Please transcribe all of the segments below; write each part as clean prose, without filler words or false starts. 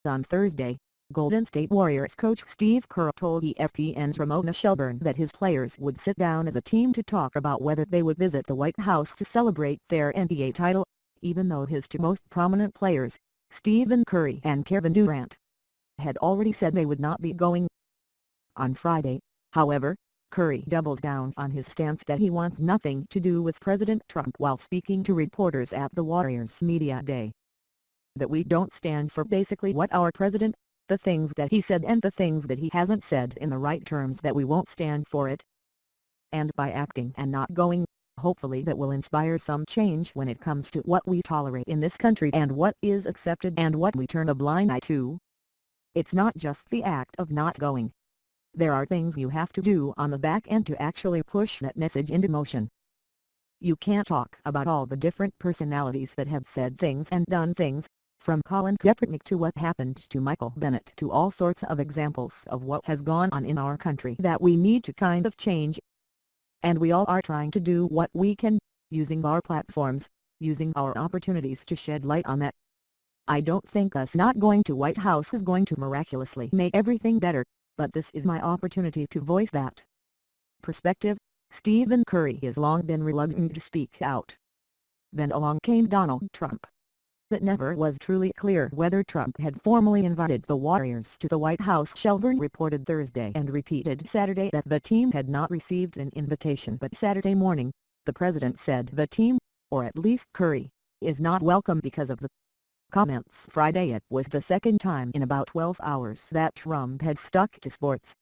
On Thursday, Golden State Warriors coach Steve Kerr told ESPN's Ramona Shelburne that his players would sit down as a team to talk about whether they would visit the White House to celebrate their NBA title, even though his two most prominent players, Stephen Curry and Kevin Durant, had already said they would not be going. On Friday, however, Curry doubled down on his stance that he wants nothing to do with President Trump while speaking to reporters at the Warriors Media Day. That we don't stand for basically what our president, the things that he said and the things that he hasn't said in the right terms, that we won't stand for it. And by acting and not going, hopefully that will inspire some change when it comes to what we tolerate in this country and what is accepted and what we turn a blind eye to. It's not just the act of not going. There are things you have to do on the back end to actually push that message into motion. You can't talk about all the different personalities that have said things and done things, from Colin Kaepernick to what happened to Michael Bennett, to all sorts of examples of what has gone on in our country that we need to kind of change. And we all are trying to do what we can, using our platforms, using our opportunities to shed light on that. I don't think us not going to White House is going to miraculously make everything better, but this is my opportunity to voice that perspective. Stephen Curry has long been reluctant to speak out. Then along came Donald Trump. It never was truly clear whether Trump had formally invited the Warriors to the White House. Shelburne reported Thursday and repeated Saturday that the team had not received an invitation, but Saturday morning, the president said the team, or at least Curry, is not welcome because of the comments. Friday, it was the second time in about 12 hours that Trump had stuck to sports.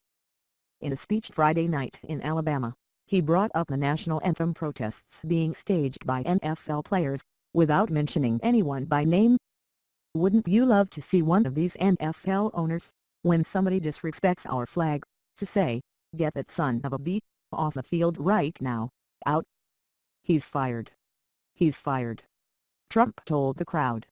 In a speech Friday night in Alabama, he brought up the national anthem protests being staged by NFL players, without mentioning anyone by name. Wouldn't you love to see one of these NFL owners, when somebody disrespects our flag, to say, "Get that son of a b*** off the field right now, out. He's fired. He's fired," Trump told the crowd.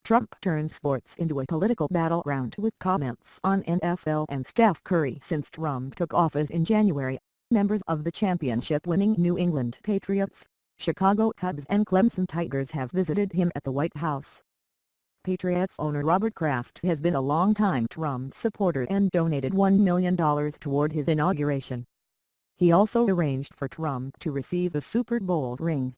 Trump turned sports into a political battleground with comments on NFL and Steph Curry since Trump took office in January. Members of the championship-winning New England Patriots, Chicago Cubs and Clemson Tigers have visited him at the White House. Patriots owner Robert Kraft has been a long-time Trump supporter and donated $1 million toward his inauguration. He also arranged for Trump to receive a Super Bowl ring.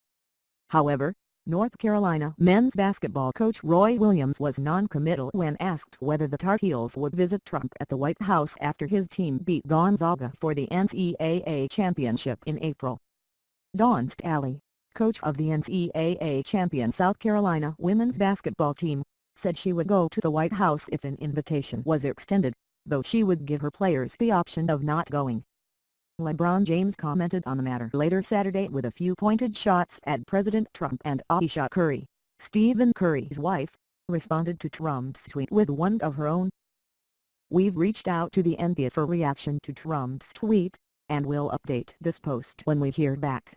However, North Carolina men's basketball coach Roy Williams was non-committal when asked whether the Tar Heels would visit Trump at the White House after his team beat Gonzaga for the NCAA championship in April. Dawn Staley, coach of the NCAA champion South Carolina women's basketball team, said she would go to the White House if an invitation was extended, though she would give her players the option of not going. LeBron James commented on the matter later Saturday with a few pointed shots at President Trump, and Ayesha Curry, Stephen Curry's wife, responded to Trump's tweet with one of her own. "We've reached out to the NBA for reaction to Trump's tweet, and we'll update this post when we hear back."